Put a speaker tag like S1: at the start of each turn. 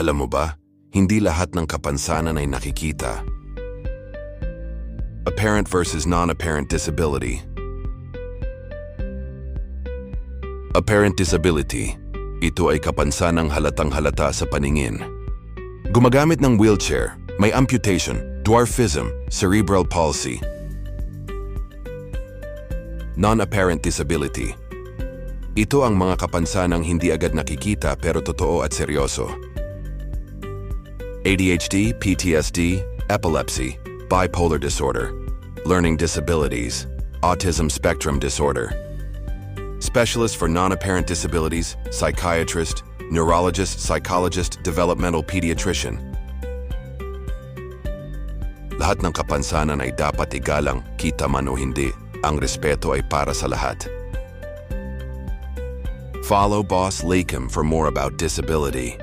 S1: Alam mo ba, hindi lahat ng kapansanan ay nakikita. Apparent versus non-apparent disability. Apparent disability. Ito ay kapansanang halatang-halata sa paningin. Gumagamit ng wheelchair, may amputation, dwarfism, cerebral palsy. Non-apparent disability. Ito ang mga kapansanang hindi agad nakikita pero totoo at seryoso. ADHD, PTSD, epilepsy, bipolar disorder, learning disabilities, autism spectrum disorder. Specialist for non-apparent disabilities, psychiatrist, neurologist, psychologist, developmental pediatrician. Lahat ng kapansanan ay dapat igalang, kita man o hindi. Ang respeto ay para sa lahat. Follow Boss Lakem for more about disability.